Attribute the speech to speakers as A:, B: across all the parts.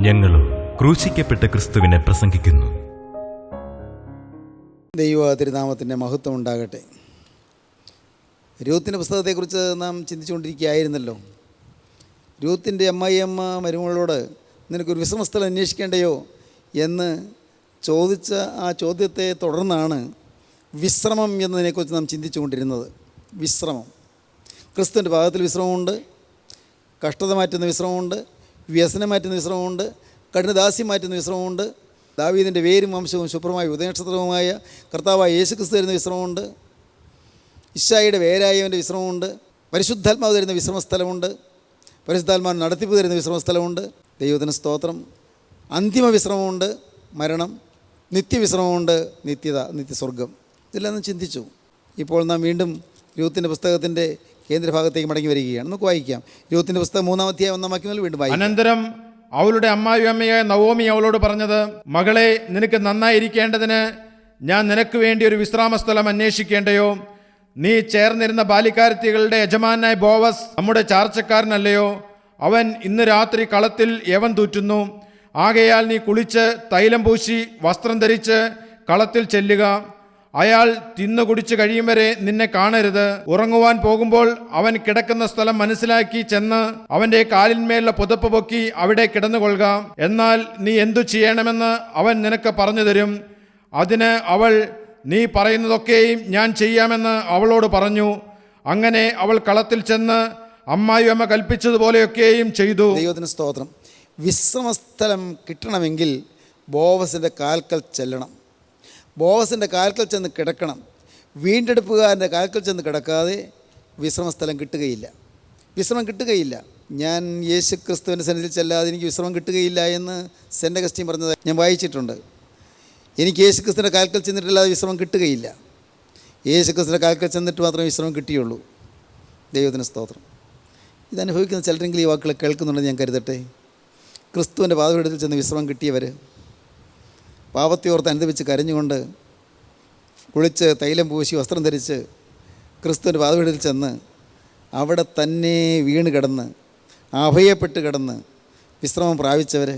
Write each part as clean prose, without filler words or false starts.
A: ഞങ്ങളും ക്രൂശിക്കപ്പെട്ട ക്രിസ്തുവിനെ പ്രസംഗിക്കുന്നു.
B: ദൈവ തിരുനാമത്തിൻ്റെ മഹത്വം ഉണ്ടാകട്ടെ. രൂത്തിൻ്റെ പുസ്തകത്തെക്കുറിച്ച് നാം ചിന്തിച്ചുകൊണ്ടിരിക്കുകയായിരുന്നല്ലോ. രൂത്തിൻ്റെ അമ്മായിയമ്മ മരുമകളോട് നിനക്കൊരു വിശ്രമസ്ഥലം അന്വേഷിക്കേണ്ടയോ എന്ന് ചോദിച്ച ആ ചോദ്യത്തെ തുടർന്നാണ് വിശ്രമം എന്നതിനെക്കുറിച്ച് നാം ചിന്തിച്ചുകൊണ്ടിരുന്നത്. വിശ്രമം, ക്രിസ്തുവിൻ്റെ ഭാഗത്തിൽ വിശ്രമമുണ്ട്, കഷ്ടത മാറ്റുന്ന വിശ്രമമുണ്ട്, വ്യസനം മാറ്റുന്ന വിശ്രമമുണ്ട്, കഠിനദാസ്യം മാറ്റുന്ന വിശ്രമമുണ്ട്, ദാവീദിൻ്റെ വേരും വംശവും ശുഭ്രമായ ഉദയനക്ഷത്രവുമായ കർത്താവായ യേശുക്രിസ്തു തരുന്ന വിശ്രമമുണ്ട്, ഇശായിയുടെ വേരായവൻ്റെ വിശ്രമമുണ്ട്, പരിശുദ്ധാത്മാവ് തരുന്ന വിശ്രമസ്ഥലമുണ്ട്, പരിശുദ്ധാത്മാവ് നടത്തിപ്പ് തരുന്ന വിശ്രമസ്ഥലമുണ്ട്. ദൈവത്തിന് സ്തോത്രം. അന്തിമ വിശ്രമമുണ്ട്, മരണം. നിത്യവിശ്രമമുണ്ട്, നിത്യത, നിത്യസ്വർഗം. ഇതെല്ലാം നാം ചിന്തിച്ചു. ഇപ്പോൾ നാം വീണ്ടും രൂത്തിൻ്റെ പുസ്തകത്തിൻ്റെ കേന്ദ്രഭാഗത്തേക്ക് മടങ്ങി വരികയാണ്. നമുക്ക് വായിക്കാം. രൂത്തിൻ്റെ പുസ്തകം 3-ാം അധ്യായം 1-ാം വാക്യം മുതൽ വീണ്ടും വായിക്കാം.
C: അനന്തരം അവളുടെ അമ്മായിയമ്മയായ നവോമി അവളോട് പറഞ്ഞത്, മകളെ, നിനക്ക് നന്നായിരിക്കേണ്ടതിന് ഞാൻ നിനക്ക് വേണ്ടി ഒരു വിശ്രാമസ്ഥലം അന്വേഷിക്കേണ്ടയോ? നീ ചേർന്നിരുന്ന ബാലിക്കാരത്തികളുടെ യജമാനായ ബോവസ് നമ്മുടെ ചാർച്ചക്കാരനല്ലയോ? അവൻ ഇന്ന് രാത്രി കളത്തിൽ യവൻ തൂറ്റുന്നു. ആകയാൽ നീ കുളിച്ച് തൈലം പൂശി വസ്ത്രം ധരിച്ച് കളത്തിൽ ചെല്ലുക. അയാൾ തിന്നു കുടിച്ച് കഴിയും വരെ നിന്നെ കാണരുത്. ഉറങ്ങുവാൻ പോകുമ്പോൾ അവൻ കിടക്കുന്ന സ്ഥലം മനസ്സിലാക്കി ചെന്ന് അവൻ്റെ കാലിന്മേലുള്ള പുതപ്പ് പൊക്കി അവിടെ കിടന്നുകൊള്ളുക. എന്നാൽ നീ എന്തു ചെയ്യണമെന്ന് അവൻ നിനക്ക് പറഞ്ഞു തരും. അതിന് അവൾ, നീ പറയുന്നതൊക്കെയും ഞാൻ ചെയ്യാമെന്ന് അവളോട് പറഞ്ഞു. അങ്ങനെ അവൾ കളത്തിൽ ചെന്ന് അമ്മായിയമ്മ കൽപ്പിച്ചതുപോലെയൊക്കെയും ചെയ്തു.
B: ദൈവത്തിന് സ്തോത്രം. വിശ്രമസ്ഥലം കിട്ടണമെങ്കിൽ ബോവസിൻ്റെ കാൽക്കൽ ചെല്ലണം. ബോവസിൻ്റെ കാൽക്കൽ ചെന്ന് കിടക്കണം. വീണ്ടെടുപ്പുകാരൻ്റെ കാൽക്കൽ ചെന്ന് കിടക്കാതെ വിശ്രമസ്ഥലം കിട്ടുകയില്ല, വിശ്രമം കിട്ടുകയില്ല. ഞാൻ യേശു ക്രിസ്തുവിൻ്റെ സന്നിധിയിൽ ചെല്ലാതെ എനിക്ക് വിശ്രമം കിട്ടുകയില്ല എന്ന് സെൻ്റ് അഗസ്റ്റിൻ പറഞ്ഞത് ഞാൻ വായിച്ചിട്ടുണ്ട്. എനിക്ക് യേശു ക്രിസ്തുവിൻ്റെ കാൽക്കൽ ചെന്നിട്ടില്ലാതെ വിശ്രമം കിട്ടുകയില്ല. യേശു ക്രിസ്തുവിൻ്റെ കാൽക്കൽ ചെന്നിട്ട് മാത്രമേ വിശ്രമം കിട്ടിയുള്ളൂ. ദൈവത്തിന് സ്തോത്രം. ഇതനുഭവിക്കുന്ന ചിലരെങ്കിലും ഈ വാക്കുകൾ കേൾക്കുന്നുണ്ടെന്ന് ഞാൻ കരുതട്ടെ. ക്രിസ്തുവിൻ്റെ പാദപീഠത്തിൽ ചെന്ന് വിശ്രമം കിട്ടിയവർ പാപത്തെ ഓർത്ത് അനുദപിച്ച് കരഞ്ഞുകൊണ്ട് കുളിച്ച് തൈലം പൂശി വസ്ത്രം ധരിച്ച് ക്രിസ്തുവിൻ്റെ പാദപീഠത്തിൽ ചെന്ന് അവിടെ തന്നെ വീണ് കിടന്ന് അഭയപ്പെട്ട് കിടന്ന് വിശ്രമം പ്രാപിച്ചവർ,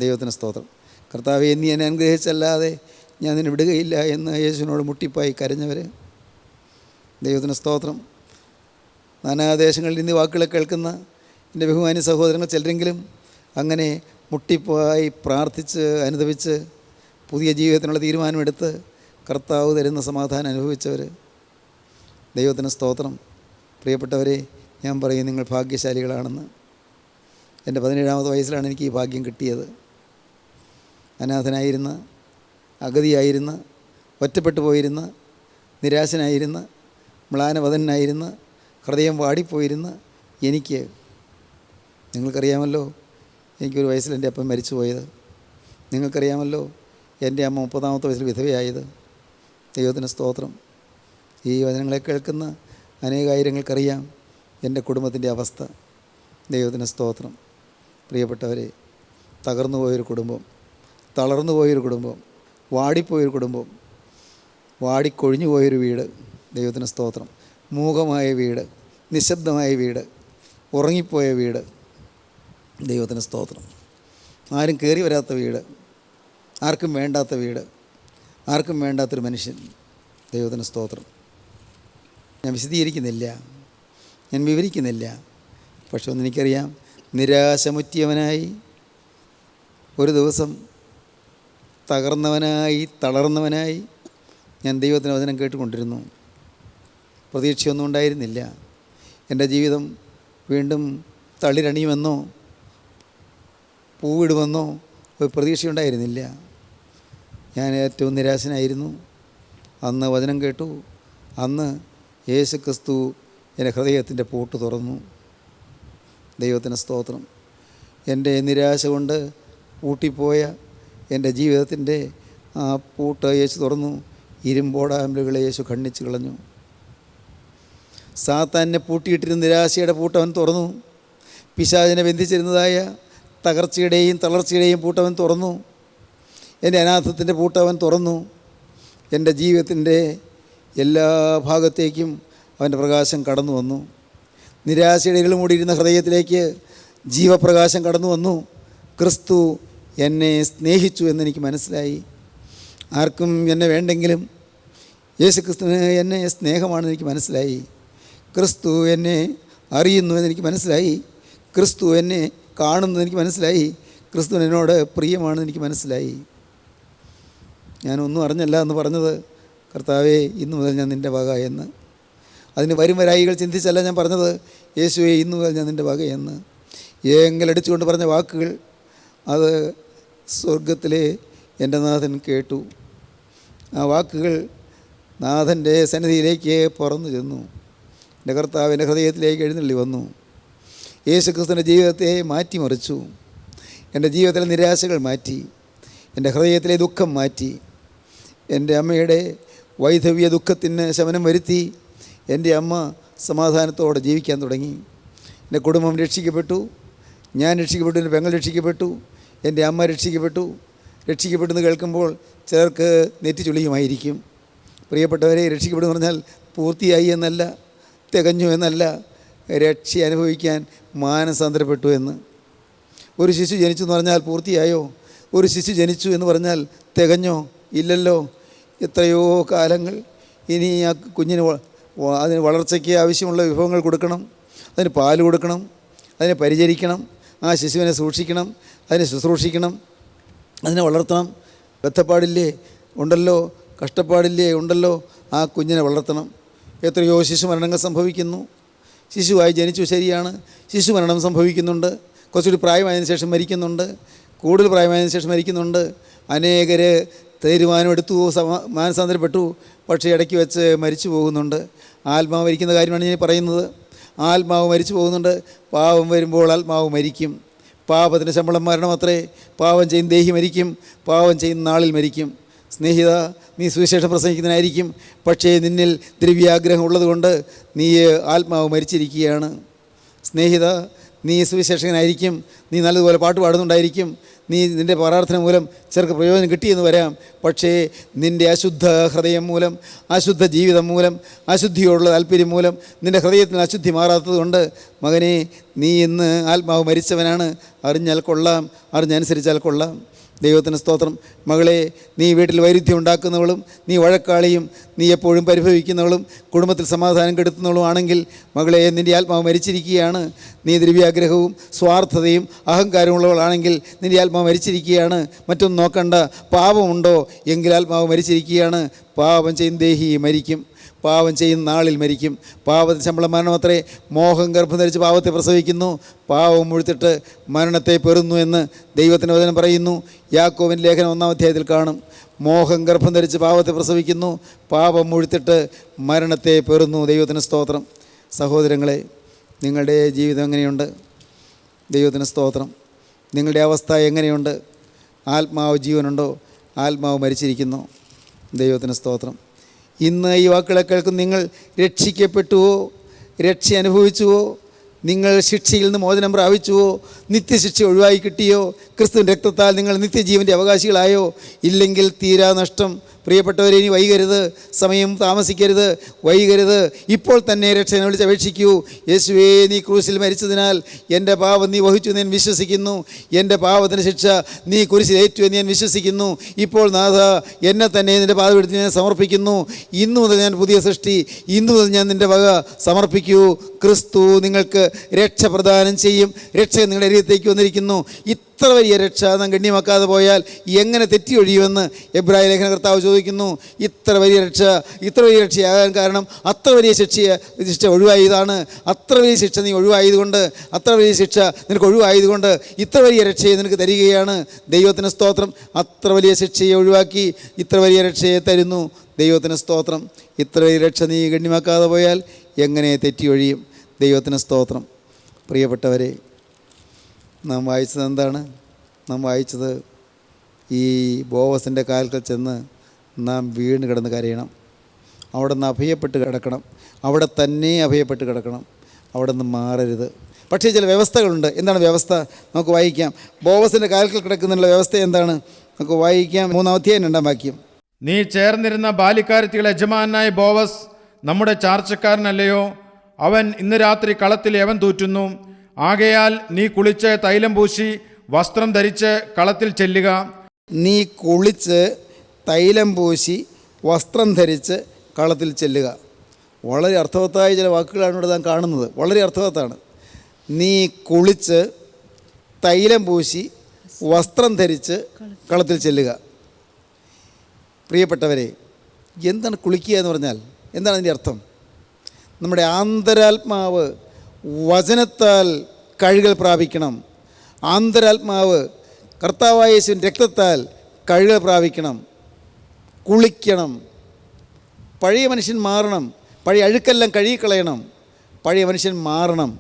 B: ദൈവത്തിന് സ്തോത്രം. കർത്താവേ, നീ എന്നെ അനുഗ്രഹിച്ചല്ലാതെ ഞാൻ നിന്നെ വിടുകയില്ല എന്ന് യേശുവിനോട് മുട്ടിപ്പായി കരഞ്ഞവർ, ദൈവത്തിന് സ്തോത്രം. നാനാദേശങ്ങളിൽ ഇന്ന് വാക്കുകളെ കേൾക്കുന്ന എൻ്റെ ബഹുമാന്യ സഹോദരങ്ങൾ ചിലരെങ്കിലും അങ്ങനെ മുട്ടിപ്പായി പ്രാർത്ഥിച്ച് അനുദപിച്ച് പുതിയ ജീവിതത്തിനുള്ള തീരുമാനമെടുത്ത് കർത്താവ് തരുന്ന സമാധാനം അനുഭവിച്ചവർ, ദൈവത്തിന് സ്തോത്രം. പ്രിയപ്പെട്ടവരെ, ഞാൻ പറയും, നിങ്ങൾ ഭാഗ്യശാലികളാണെന്ന്. എൻ്റെ 17-ാമത്തെ വയസ്സിലാണ് എനിക്ക് ഈ ഭാഗ്യം കിട്ടിയത്. അനാഥനായിരുന്ന, അഗതിയായിരുന്ന, ഒറ്റപ്പെട്ടു പോയിരുന്ന, നിരാശനായിരുന്ന, മ്ലാനവദനായിരുന്ന, ഹൃദയം വാടിപ്പോയിരുന്ന എനിക്ക്, നിങ്ങൾക്കറിയാമല്ലോ എനിക്കൊരു വയസ്സിൽ എൻ്റെ അപ്പം മരിച്ചു പോയത്. നിങ്ങൾക്കറിയാമല്ലോ എൻ്റെ അമ്മ 30-ാമത്തെ വയസ്സിൽ വിധവയായത്. ദൈവത്തിന് സ്തോത്രം. ഈ വചനങ്ങളെ കേൾക്കുന്ന അനേകായിരങ്ങൾക്കറിയാം എൻ്റെ കുടുംബത്തിൻ്റെ അവസ്ഥ. ദൈവത്തിന് സ്തോത്രം. പ്രിയപ്പെട്ടവരെ, തകർന്നു പോയൊരു കുടുംബം, തളർന്നു പോയൊരു കുടുംബം, വാടിപ്പോയൊരു കുടുംബം, വാടിക്കൊഴിഞ്ഞു പോയൊരു വീട്, ദൈവത്തിന് സ്തോത്രം. മൂകമായ വീട്, നിശബ്ദമായ വീട്, ഉറങ്ങിപ്പോയ വീട്, ദൈവത്തിന് സ്തോത്രം. ആരും കയറി വരാത്ത വീട്, ആർക്കും വേണ്ടാത്ത വീട്, ആർക്കും വേണ്ടാത്തൊരു മനുഷ്യൻ, ദൈവത്തിന് സ്തോത്രം. ഞാൻ വിശദീകരിക്കുന്നില്ല, ഞാൻ വിവരിക്കുന്നില്ല. പക്ഷെ ഒന്നെനിക്കറിയാം, നിരാശമുറ്റിയവനായി ഒരു ദിവസം തകർന്നവനായി തളർന്നവനായി ഞാൻ ദൈവത്തിൻ്റെ വചനം കേട്ടുകൊണ്ടിരുന്നു. പ്രതീക്ഷയൊന്നും ഉണ്ടായിരുന്നില്ല. എൻ്റെ ജീവിതം വീണ്ടും തളിരണിയുമെന്നോ പൂവിടുമെന്നോ ഒരു പ്രതീക്ഷയുണ്ടായിരുന്നില്ല. ഞാൻ ഏറ്റവും നിരാശനായിരുന്നു. അന്ന് വചനം കേട്ടു. അന്ന് യേശു ക്രിസ്തു എൻ്റെ ഹൃദയത്തിൻ്റെ പൂട്ട് തുറന്നു. ദൈവത്തിന് സ്തോത്രം. എൻ്റെ നിരാശ കൊണ്ട് പൂട്ടിപ്പോയ എൻ്റെ ജീവിതത്തിൻ്റെ ആ പൂട്ട് യേശു തുറന്നു. ഇരുമ്പോടാമ്പലുകളെ യേശു ഖണ്ഡിച്ച് കളഞ്ഞു. സാത്താനെ പൂട്ടിയിട്ടിരുന്ന നിരാശയുടെ പൂട്ടവൻ തുറന്നു. പിശാചിനെ ബന്ധിച്ചിരുന്നതായ തകർച്ചയുടെയും തളർച്ചയുടെയും പൂട്ടവൻ തുറന്നു. എൻ്റെ അനാഥത്തിൻ്റെ പൂട്ടവൻ തുറന്നു. എൻ്റെ ജീവിതത്തിൻ്റെ എല്ലാ ഭാഗത്തേക്കും അവൻ്റെ പ്രകാശം കടന്നു വന്നു. നിരാശയുടെ ഇരുൾ മൂടിയിരുന്ന ഹൃദയത്തിലേക്ക് ജീവപ്രകാശം കടന്നു വന്നു. ക്രിസ്തു എന്നെ സ്നേഹിച്ചു എന്നെനിക്ക് മനസ്സിലായി. ആർക്കും എന്നെ വേണ്ടെങ്കിലും യേശു ക്രിസ്തുവിന് എന്നെ സ്നേഹമാണെന്ന് എനിക്ക് മനസ്സിലായി. ക്രിസ്തു എന്നെ അറിയുന്നു എന്നെനിക്ക് മനസ്സിലായി. ക്രിസ്തു എന്നെ കാണുന്നു എനിക്ക് മനസ്സിലായി. ക്രിസ്തു എന്നോട് പ്രിയമാണെന്ന് എനിക്ക് മനസ്സിലായി. ഞാനൊന്നും അറിഞ്ഞല്ല എന്ന് പറഞ്ഞത്, കർത്താവേ ഇന്നു മുതൽ ഞാൻ നിൻ്റെ വക എന്ന്. അതിന് വരും വരായികൾ ചിന്തിച്ചല്ല ഞാൻ പറഞ്ഞത്, യേശുവേ ഇന്നു മുതൽ ഞാൻ നിൻ്റെ വക എന്ന്. ഏങ്കലടിച്ചുകൊണ്ട് പറഞ്ഞ വാക്കുകൾ അത് സ്വർഗത്തിലെ എൻ്റെ നാഥൻ കേട്ടു. ആ വാക്കുകൾ നാഥൻ്റെ സന്നിധിയിലേക്ക് പറന്നു ചെന്നു. എൻ്റെ കർത്താവിൻ്റെ ഹൃദയത്തിലേക്ക് എഴുന്നള്ളി വന്നു. യേശു ക്രിസ്തുവിൻ്റെ ജീവിതത്തെ മാറ്റിമറിച്ചു. എൻ്റെ ജീവിതത്തിലെ നിരാശകൾ മാറ്റി. എൻ്റെ ഹൃദയത്തിലെ ദുഃഖം മാറ്റി. എൻ്റെ അമ്മയുടെ വൈധവ്യ ദുഃഖത്തിന് ശമനം വരുത്തി. എൻ്റെ അമ്മ സമാധാനത്തോടെ ജീവിക്കാൻ തുടങ്ങി. എൻ്റെ കുടുംബം രക്ഷിക്കപ്പെട്ടു. ഞാൻ രക്ഷിക്കപ്പെട്ടു. എൻ്റെ പെങ്ങൾ രക്ഷിക്കപ്പെട്ടു. എൻ്റെ അമ്മ രക്ഷിക്കപ്പെട്ടു. രക്ഷിക്കപ്പെട്ടെന്ന് കേൾക്കുമ്പോൾ ചിലർക്ക് നെറ്റിച്ചുളിയുമായിരിക്കും. പ്രിയപ്പെട്ടവരെ, രക്ഷിക്കപ്പെടുമെന്ന് പറഞ്ഞാൽ പൂർത്തിയായി എന്നല്ല, തികഞ്ഞു എന്നല്ല, രക്ഷ അനുഭവിക്കാൻ മാനസാന്തരപ്പെട്ടു എന്ന്. ഒരു ശിശു ജനിച്ചു എന്ന് പറഞ്ഞാൽ പൂർത്തിയായോ? ഒരു ശിശു ജനിച്ചു എന്ന് പറഞ്ഞാൽ തികഞ്ഞോ? ഇല്ലല്ലോ. എത്രയോ കാലങ്ങൾ ഇനി ആ കുഞ്ഞിന് അതിന് വളർച്ചയ്ക്ക് ആവശ്യമുള്ള വിഭവങ്ങൾ കൊടുക്കണം. അതിന് പാല് കൊടുക്കണം. അതിനെ പരിചരിക്കണം. ആ ശിശുവിനെ സൂക്ഷിക്കണം. അതിനെ ശുശ്രൂഷിക്കണം. അതിനെ വളർത്തണം. ബന്ധപ്പാടില്ലേ? ഉണ്ടല്ലോ. കഷ്ടപ്പാടില്ലേ? ഉണ്ടല്ലോ. ആ കുഞ്ഞിനെ വളർത്തണം. എത്രയോ ശിശുമരണങ്ങൾ സംഭവിക്കുന്നു. ശിശുവായി ജനിച്ചു, ശരിയാണ്. ശിശുമരണം സംഭവിക്കുന്നുണ്ട്. കുറച്ചുകൂടി പ്രായമായതിനു ശേഷം മരിക്കുന്നുണ്ട്. കൂടുതൽ പ്രായമായതിനു ശേഷം മരിക്കുന്നുണ്ട്. അനേകർ തീരുമാനമെടുത്തു, മാനസാന്തരപ്പെട്ടു, പക്ഷേ ഇടയ്ക്ക് വെച്ച് മരിച്ചു പോകുന്നുണ്ട്. ആത്മാവ് മരിക്കുന്ന കാര്യമാണ് ഞാൻ പറയുന്നത്. ആത്മാവ് മരിച്ചു പോകുന്നുണ്ട്. പാപം വരുമ്പോൾ ആത്മാവ് മരിക്കും. പാപത്തിൻ്റെ ശമ്പളം മരണം അത്രേ. പാപം ചെയ്യുന്ന ദേഹി മരിക്കും. പാപം ചെയ്യുന്ന നാളിൽ മരിക്കും. സ്നേഹിത, നീ സുവിശേഷം പ്രസംഗിക്കുന്നതിനായിരിക്കും, പക്ഷേ നിന്നിൽ ദ്രവ്യാഗ്രഹം ഉള്ളതുകൊണ്ട് നീ ആത്മാവ് മരിച്ചിരിക്കുകയാണ്. സ്നേഹിത, നീ സുവിശേഷകനായിരിക്കും. നീ നല്ലതുപോലെ പാട്ട് പാടുന്നുണ്ടായിരിക്കും. നിൻ്റെ പ്രാർത്ഥന മൂലം ചിലർക്ക് പ്രയോജനം കിട്ടിയെന്ന് വരാം. പക്ഷേ നിൻ്റെ അശുദ്ധ ഹൃദയം മൂലം, അശുദ്ധ ജീവിതം മൂലം, അശുദ്ധിയോടുള്ള താല്പര്യം മൂലം നിൻ്റെ ഹൃദയത്തിന് അശുദ്ധി മാറാത്തത് കൊണ്ട് മകനെ, നീ ഇന്ന് ആത്മാവ് മരിച്ചവനാണ്. അറിഞ്ഞാൽ കൊള്ളാം, അറിഞ്ഞനുസരിച്ചാൽ കൊള്ളാം. ദൈവത്തിന് സ്തോത്രം. മകളെ, നീ വീട്ടിൽ വൈരുദ്ധ്യം ഉണ്ടാക്കുന്നവളും, നീ വഴക്കാളിയും, നീ എപ്പോഴും പരിഭവിക്കുന്നവളും, കുടുംബത്തിൽ സമാധാനം കെടുത്തുന്നവളും ആണെങ്കിൽ മകളെ, നിൻ്റെ ആത്മാവ് മരിച്ചിരിക്കുകയാണ്. നീ ദ്രവ്യാഗ്രഹവും സ്വാർത്ഥതയും അഹങ്കാരമുള്ളവളാണെങ്കിൽ നിൻ്റെ ആത്മാവ് മരിച്ചിരിക്കുകയാണ്. മറ്റൊന്നും നോക്കണ്ട. പാപമുണ്ടോ എങ്കിൽ ആത്മാവ് മരിച്ചിരിക്കുകയാണ്. പാപം ചെയ്യുന്ന ദേഹി മരിക്കും. പാപം ചെയ്യുന്ന നാളിൽ മരിക്കും. പാപത്തിന് ശമ്പളം മരണം അത്രേ. മോഹം ഗർഭം ധരിച്ച് പാപത്തെ പ്രസവിക്കുന്നു. പാവം മുഴുത്തിട്ട് മരണത്തെ പെറുന്നു എന്ന് ദൈവത്തിൻ്റെ വചനം പറയുന്നു. യാക്കോബിൻ്റെ ലേഖനം 1-ാം അധ്യായത്തിൽ കാണും. മോഹം ഗർഭം ധരിച്ച് പാപത്തെ പ്രസവിക്കുന്നു. പാപം മുഴുത്തിട്ട് മരണത്തെ പെറുന്നു. ദൈവത്തിന് സ്തോത്രം. സഹോദരങ്ങളെ, നിങ്ങളുടെ ജീവിതം എങ്ങനെയുണ്ട്? ദൈവത്തിന് സ്തോത്രം. നിങ്ങളുടെ അവസ്ഥ എങ്ങനെയുണ്ട്? ആത്മാവ് ജീവനുണ്ടോ? ആത്മാവ് മരിച്ചിരിക്കുന്നു. ദൈവത്തിന് സ്തോത്രം. ഇന്ന് ഈ വാക്കുകളെ കേൾക്കുന്ന നിങ്ങൾ രക്ഷിക്കപ്പെട്ടുവോ? രക്ഷ അനുഭവിച്ചുവോ? നിങ്ങൾ ശിക്ഷയിൽ നിന്ന് മോചനം പ്രാപിച്ചുവോ? നിത്യശിക്ഷ ഒഴിവായി കിട്ടിയോ? ക്രിസ്തുവിൻ്റെ രക്തത്താൽ നിങ്ങൾ നിത്യജീവൻ്റെ അവകാശികളായോ? ഇല്ലെങ്കിൽ തീരാ നഷ്ടം. പ്രിയപ്പെട്ടവരെ, ഇനി വൈകരുത്. സമയം താമസിക്കരുത്. വൈകരുത്. ഇപ്പോൾ തന്നെ രക്ഷനെ വിളിച്ച് അപേക്ഷിക്കൂ. യേശുവേ, നീ ക്രൂശിൽ മരിച്ചതിനാൽ എൻ്റെ പാപം നീ വഹിച്ചു എന്ന് ഞാൻ വിശ്വസിക്കുന്നു. എൻ്റെ പാപത്തിന് ശിക്ഷ നീ കുരിശിൽ ഏറ്റു എന്ന് ഞാൻ വിശ്വസിക്കുന്നു. ഇപ്പോൾ നാഥ, എന്നെ തന്നെ നിൻ്റെ പാദപീഠത്തിൽ ഞാൻ സമർപ്പിക്കുന്നു. ഇന്നു മുതൽ ഞാൻ പുതിയ സൃഷ്ടി. ഇന്നു മുതൽ ഞാൻ നിൻ്റെ വക സമർപ്പിക്കൂ. ക്രിസ്തു നിങ്ങൾക്ക് രക്ഷ പ്രദാനം ചെയ്യും. രക്ഷ നിങ്ങളുടെ ശരീരത്തേക്ക് വന്നിരിക്കുന്നു. ഇത്ര വലിയ രക്ഷ നാം ഗണ്യമാക്കാതെ പോയാൽ എങ്ങനെ തെറ്റിയൊഴിയുമെന്ന് എബ്രായ ലേഖന കർത്താവ് ചോദിക്കുന്നു. ഇത്ര വലിയ രക്ഷയാകാൻ കാരണം അത്ര വലിയ ശിക്ഷ ഒഴിവായതാണ്. അത്ര വലിയ ശിക്ഷ നീ ഒഴിവായതുകൊണ്ട്, അത്ര വലിയ ശിക്ഷ നിനക്ക് ഒഴിവായതുകൊണ്ട് ഇത്ര വലിയ രക്ഷയെ നിനക്ക് തരികയാണ്. ദൈവത്തിന് സ്തോത്രം. അത്ര വലിയ ശിക്ഷയെ ഒഴിവാക്കി ഇത്ര വലിയ രക്ഷയെ തരുന്നു. ദൈവത്തിന് സ്തോത്രം. ഇത്ര വലിയ രക്ഷ നീ ഗണ്യമാക്കാതെ പോയാൽ എങ്ങനെ തെറ്റിയൊഴിയും? ദൈവത്തിന് സ്തോത്രം. പ്രിയപ്പെട്ടവരെ, നാം വായിച്ചത് എന്താണ്? നാം വായിച്ചത് ഈ ബോവസിൻ്റെ കാൽക്കൽ ചെന്ന് നാം വീണ് കിടന്ന് കരയണം. അവിടെ നിന്ന് അഭയപ്പെട്ട് കിടക്കണം. അവിടെ തന്നെ അഭയപ്പെട്ട് കിടക്കണം. അവിടെ നിന്ന് മാറരുത്. പക്ഷേ ചില വ്യവസ്ഥകളുണ്ട്. എന്താണ് വ്യവസ്ഥ? നമുക്ക് വായിക്കാം. ബോവസിൻ്റെ കാൽക്കൽ കിടക്കുന്നതിനുള്ള വ്യവസ്ഥ എന്താണ്? നമുക്ക് വായിക്കാം. 3-ാം അധ്യായം 2-ാം വാക്യം.
C: നീ ചേർന്നിരുന്ന ബാലിക്കാരത്തിയുടെ യജമാനായ ബോവസ് നമ്മുടെ ചാർച്ചക്കാരനല്ലയോ? അവൻ ഇന്ന് രാത്രി കളത്തിൽ യവൻ തൂറ്റുന്നു. ആകയാൽ നീ കുളിച്ച് തൈലം പൂശി വസ്ത്രം ധരിച്ച് കളത്തിൽ ചെല്ലുക.
B: നീ കുളിച്ച് തൈലം പൂശി വസ്ത്രം ധരിച്ച് കളത്തിൽ ചെല്ലുക. വളരെ അർത്ഥവത്തായ ചില വാക്കുകളാണ് ഇവിടെ നാം കാണുന്നത്. വളരെ അർത്ഥവത്താണ്. നീ കുളിച്ച് തൈലം പൂശി വസ്ത്രം ധരിച്ച് കളത്തിൽ ചെല്ലുക. പ്രിയപ്പെട്ടവരെ, എന്താണ് കുളിക്കുക എന്ന് പറഞ്ഞാൽ? എന്താണ് അതിൻ്റെ അർത്ഥം? നമ്മുടെ ആന്തരാത്മാവ് വചനത്താൽ കഴുകൽ പ്രാപിക്കണം. ആന്തരാത്മാവ് കർത്താവായ യേശുവിൻ രക്തത്താൽ കഴുകൽ പ്രാപിക്കണം. കുളിക്കണം. പഴയ മനുഷ്യൻ മാറണം. പഴയ അഴുക്കെല്ലാം കഴുകിക്കളയണം. പഴയ മനുഷ്യൻ മാറണം.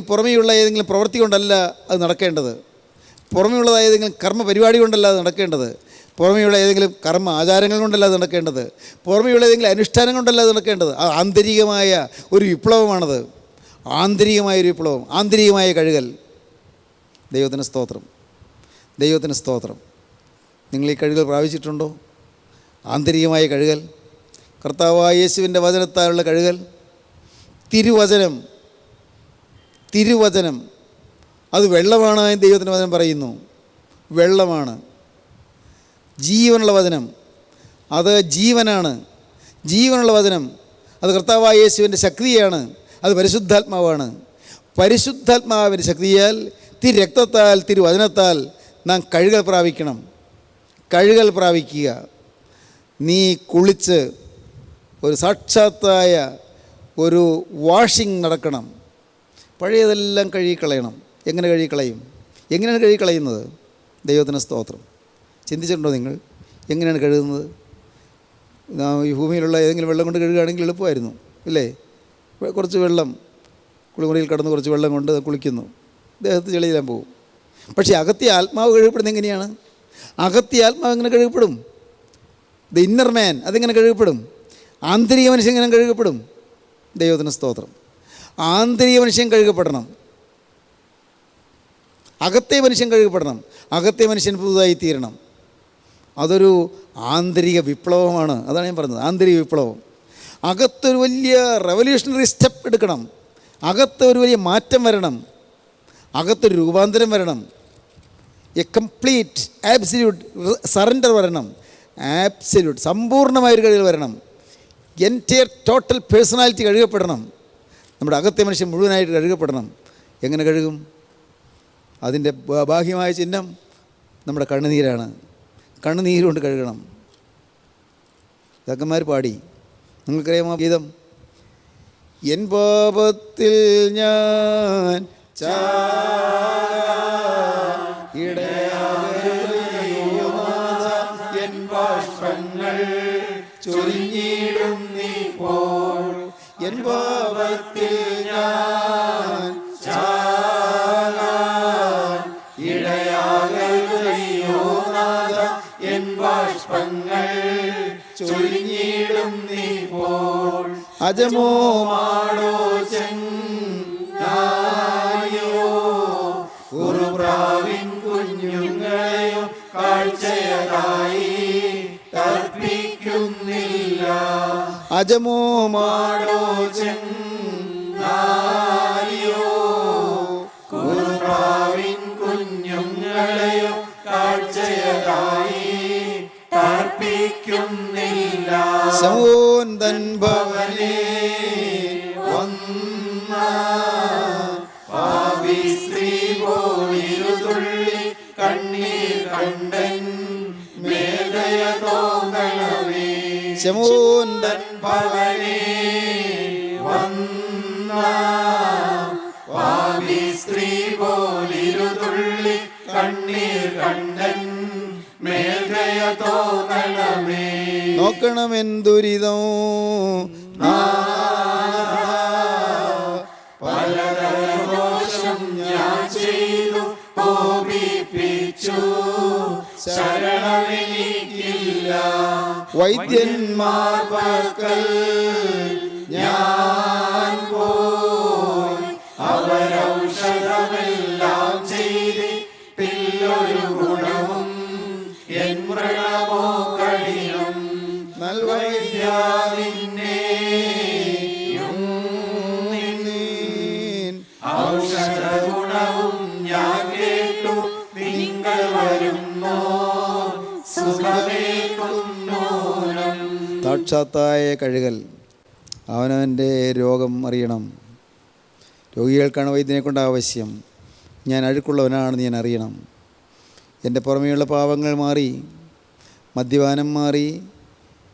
B: പുറമേയുള്ള ഏതെങ്കിലും പ്രവൃത്തി കൊണ്ടല്ല അത് നടക്കേണ്ടത്. പുറമേയുള്ളതായ ഏതെങ്കിലും കർമ്മ പരിപാടി കൊണ്ടല്ല അത് നടക്കേണ്ടത്. പുറമേയുള്ള ഏതെങ്കിലും കർമ്മ ആചാരങ്ങൾ കൊണ്ടല്ല അത് നടക്കേണ്ടത്. പുറമേയുള്ള ഏതെങ്കിലും അനുഷ്ഠാനം കൊണ്ടല്ല അത് നടക്കേണ്ടത്. അത് ആന്തരികമായ ഒരു വിപ്ലവമാണത്. ആന്തരികമായൊരു വിപ്ലവം, ആന്തരികമായ കഴുകൽ. ദൈവത്തിന് സ്തോത്രം, ദൈവത്തിന് സ്തോത്രം. നിങ്ങൾ ഈ കഴുകൽ പ്രാപിച്ചിട്ടുണ്ടോ? ആന്തരികമായ കഴുകൽ, കർത്താവായ യേശുവിൻ്റെ വചനത്താലുള്ള കഴുകൽ. തിരുവചനം അത് വെള്ളമാണ്. ദൈവത്തിൻ്റെ വചനം പറയുന്നു, വെള്ളമാണ്. ജീവനുള്ള വചനം അത് ജീവനാണ്. ജീവനുള്ള വചനം അത് കർത്താവായ യേശുവിൻ്റെ ശക്തിയാണ്. അത് പരിശുദ്ധാത്മാവാണ്. പരിശുദ്ധാത്മാവിൻ്റെ ശക്തിയാൽ, രക്തത്താൽ, തിരുവചനത്താൽ നാം കഴുകൽ പ്രാപിക്കണം. കഴുകൽ പ്രാപിക്കുക. നീ കുളിച്ച് ഒരു സാക്ഷാത്തായ ഒരു വാഷിംഗ് നടക്കണം. പഴയതെല്ലാം കഴുകിക്കളയണം. എങ്ങനെ കഴുകിക്കളയും? എങ്ങനെയാണ് കഴുകിക്കളയുന്നത്? ദൈവത്തിന് സ്തോത്രം. ചിന്തിച്ചിട്ടുണ്ടോ നിങ്ങൾ? എങ്ങനെയാണ് കഴുകുന്നത്? ഈ ഭൂമിയിലുള്ള ഏതെങ്കിലും വെള്ളം കൊണ്ട് കഴുകുകയാണെങ്കിൽ എളുപ്പമായിരുന്നു, ഇല്ലേ? കുറച്ച് വെള്ളം, കുളിമുറിയിൽ കടന്ന് കുറച്ച് വെള്ളം കൊണ്ട് കുളിക്കുന്നു, ദേഹത്ത് ചെളിയിലാൻ പോകും. പക്ഷേ അകത്തെ ആത്മാവ് കഴുകപ്പെടുന്നത് എങ്ങനെയാണ്? അകത്തെ ആത്മാവ് എങ്ങനെ കഴുകപ്പെടും? ദ ഇന്നർ മാൻ അതെങ്ങനെ കഴുകപ്പെടും? ആന്തരിക മനുഷ്യൻ എങ്ങനെ കഴുകപ്പെടും? ദൈവത്തിന് സ്തോത്രം. ആന്തരിക മനുഷ്യൻ കഴുകപ്പെടണം. അകത്തെ മനുഷ്യൻ കഴുകപ്പെടണം. അകത്തെ മനുഷ്യൻ പുതുതായി തീരണം. അതൊരു ആന്തരിക വിപ്ലവമാണ്. അതാണ് ഞാൻ പറഞ്ഞത്, ആന്തരിക വിപ്ലവം. അകത്തൊരു വലിയ റെവല്യൂഷണറി സ്റ്റെപ്പ് എടുക്കണം. അകത്തൊരു വലിയ മാറ്റം വരണം. അകത്തൊരു രൂപാന്തരം വരണം. എ കംപ്ലീറ്റ് ആബ്സല്യൂട്ട് സറണ്ടർ വരണം. ആബ്സല്യൂട്ട് സമ്പൂർണ്ണമായൊരു കഴുകൽ വരണം. എൻറ്റയർ ടോട്ടൽ പേഴ്സണാലിറ്റി കഴുകപ്പെടണം. നമ്മുടെ അകത്തെ മനുഷ്യൻ മുഴുവനായിട്ട് കഴുകപ്പെടണം. എങ്ങനെ കഴുകും? അതിൻ്റെ ബാഹ്യമായ ചിഹ്നം നമ്മുടെ കണ്ണുനീരാണ്. കണ്ണുനീരുകൊണ്ട് കഴുകണം. ഇതൊക്കെമാർ പാടി, നിങ്ങൾക്കറിയാമോ ഗീതം? എൻ പാപത്തിൽ ഞാൻ എൻ ബാഷ്പങ്ങൾ ചൊരിഞ്ഞിടുന്നിപ്പോൾ, എൻ പാപത്തിൽ ഞാൻ ഇടയാകയോ നാഥ, എൻ ബാഷ്പങ്ങൾ ചൊരിഞ്ഞിടുന്നിപ്പോൾ. അജമോ മാടോ ചെങ്ങായോ ഉറുപ്രാവിൻ കുഞ്ഞുങ്ങളെയോ കാഴ്ചയതായി തർപ്പിക്കുന്നില്ല. അജമോ മാടോ ചെങ്ങായോ ഉറുപ്രാവിൻ കുഞ്ഞുങ്ങളെയോ കാഴ്ചയതായി തർപ്പിക്കുന്നില്ല. ശമോന്തൻ ഭവനേ വന്ന പാപി സ്ത്രീ പോയിരുതുള്ളി കണ്ണീർ കണ്ടൻ മേദയ തോന്നണമേ. ശമോന്തൻ ഭവനേ വന്ന പാപി സ്ത്രീ പോലിരുതുള്ളി കണ്ണീർ കണ്ടൻ മേദയ തോന്നണമേ. നോക്കണമെന്തുരിതോ പലതരം ഞാൻ ചെയ്തു കോപിപ്പിച്ചു, ശരണമെനിക്കില്ല. വൈദ്യന്മാർ പക്കൽ ഞാൻ പോയി, അവരൗഷധമെല്ലാം ചെയ്തിട്ടില്ലൊരു ഗുണവും എൻ മൃഗമോ കഠിനം. നൽവൈദ്യാവിനെയും ഔഷധ ഗുണവും ഞാൻ കേട്ടു സാക്ഷാത്തായ കഴുകൽ. അവനവൻ്റെ രോഗം അറിയണം. രോഗികൾക്കാണ് വൈദ്യനെ കൊണ്ട് ആവശ്യം. ഞാൻ അഴുക്കുള്ളവനാണെന്ന് ഞാൻ അറിയണം. എൻ്റെ പുറമേയുള്ള പാപങ്ങൾ മാറി, മദ്യപാനം മാറി,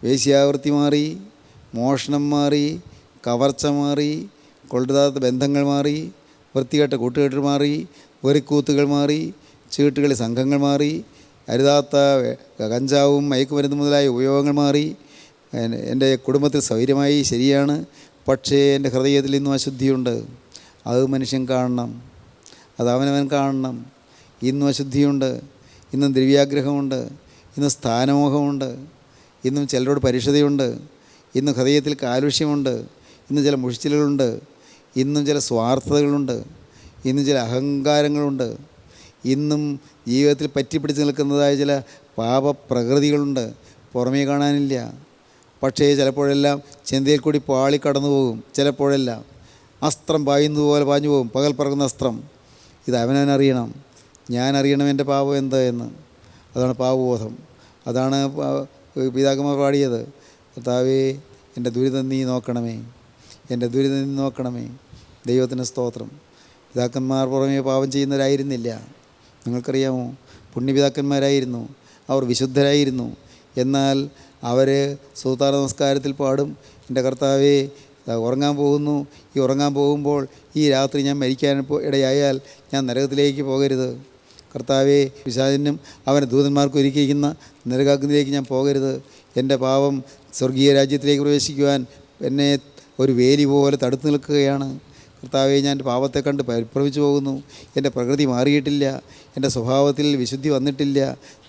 B: വേശ്യാവൃത്തി മാറി, മോഷണം മാറി, കവർച്ച മാറി, കൊള്ളരുതാത്ത ബന്ധങ്ങൾ മാറി, വൃത്തികെട്ട കൂട്ടുകെട്ട് മാറി, വെറിക്കൂത്തുകൾ മാറി, ചീട്ടുകളി സംഘങ്ങൾ മാറി, അരുതാത്ത കഞ്ചാവും മയക്കുമരുന്ന് മുതലായ ഉപയോഗങ്ങൾ മാറി. എൻ്റെ കുടുംബത്തിൽ സൗകര്യമായി, ശരിയാണ്. പക്ഷേ എൻ്റെ ഹൃദയത്തിൽ ഇന്നും അശുദ്ധിയുണ്ട്. അത് മനുഷ്യൻ കാണണം, അത് അവനവൻ കാണണം. ഇന്നും അശുദ്ധിയുണ്ട്, ഇന്നും ദ്രവ്യാഗ്രഹമുണ്ട്, ഇന്നും സ്ഥാനമോഹമുണ്ട്, ഇന്നും ചിലരോട് പരുഷതയുണ്ട്, ഇന്നും ഹൃദയത്തിൽ കാലുഷ്യമുണ്ട്, ഇന്നും ചില മുഷിച്ചിലുകളുണ്ട്, ഇന്നും ചില സ്വാർത്ഥതകളുണ്ട്, ഇന്നും ചില അഹങ്കാരങ്ങളുണ്ട്, ഇന്നും ജീവിതത്തിൽ പറ്റിപ്പിടിച്ച് നിൽക്കുന്നതായ ചില പാപപ്രകൃതികളുണ്ട്. പുറമേ കാണാനില്ല. പക്ഷേ ചിലപ്പോഴെല്ലാം ചിന്തയിൽ കൂടി പാളി കടന്നു പോകും. ചിലപ്പോഴെല്ലാം അസ്ത്രം പായുന്നതുപോലെ പാഞ്ഞു പോകും, പകൽ പറക്കുന്ന അസ്ത്രം. ഇത് അവനവനറിയണം. ഞാൻ അറിയണം എൻ്റെ പാപം എന്താ എന്ന്. അതാണ് പാപബോധം. അതാണ് പിതാക്കന്മാർ പാടിയത്. കർത്താവേ, എൻ്റെ ദുരിതം നീ നോക്കണമേ, എൻ്റെ ദുരിതം നീ നോക്കണമേ. ദൈവത്തിന് സ്തോത്രം. പിതാക്കന്മാർ പുറമേ പാപം ചെയ്യുന്നവരായിരുന്നില്ല. നിങ്ങൾക്കറിയാമോ, പുണ്യപിതാക്കന്മാരായിരുന്നു, അവർ വിശുദ്ധരായിരുന്നു. എന്നാൽ അവർ സൂതാന നമസ്കാരത്തിൽ പാടും, എൻ്റെ കർത്താവേ, ഉറങ്ങാൻ പോകുന്നു. ഈ ഉറങ്ങാൻ പോകുമ്പോൾ ഈ രാത്രി ഞാൻ മരിക്കാൻ ഇടയായാൽ ഞാൻ നരകത്തിലേക്ക് പോകരുത്. കർത്താവേ, പിശാചിനും അവൻ്റെ ദൂതന്മാർക്ക് ഒരുക്കിയിരിക്കുന്ന നരകാഗ്നിയിലേക്ക് ഞാൻ പോകരുത്. എൻ്റെ പാപം സ്വർഗീയ രാജ്യത്തിലേക്ക് പ്രവേശിക്കുവാൻ എന്നെ ഒരു വേലി പോലെ തടുത്തു നിൽക്കുകയാണ്. കർത്താവേ, ഞാൻ എൻ്റെ പാപത്തെ കണ്ട് പരിഭ്രമിച്ചു പോകുന്നു. എൻ്റെ പ്രകൃതി മാറിയിട്ടില്ല, എൻ്റെ സ്വഭാവത്തിൽ വിശുദ്ധി വന്നിട്ടില്ല.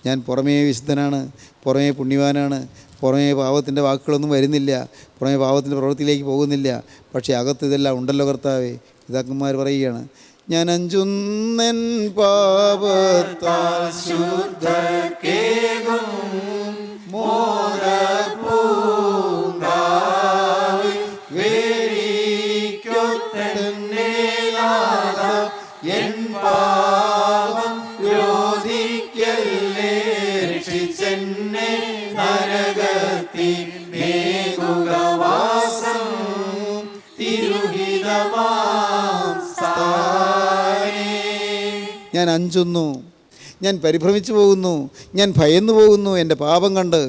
B: ഞാൻ പുറമേ വിശുദ്ധനാണ്, പുറമേ പുണ്യവാനാണ്, പുറമേ പാപത്തിൻ്റെ വാക്കുകളൊന്നും വരുന്നില്ല, പുറമേ പാപത്തിൻ്റെ പ്രവൃത്തിയിലേക്ക് പോകുന്നില്ല. പക്ഷേ അകത്ത് ഇതെല്ലാം ഉണ്ടല്ലോ കർത്താവേ. പിതാക്കന്മാർ പറയുകയാണ്, ഞാൻ അഞ്ചുന്നൻ പാപത്താൽ ശുദ്ധക്കേകും ഞാൻ അഞ്ചുന്നു, ഞാൻ പരിഭ്രമിച്ചു പോകുന്നു, ഞാൻ ഭയന്നു പോകുന്നു. എൻ്റെ പാപം കണ്ട്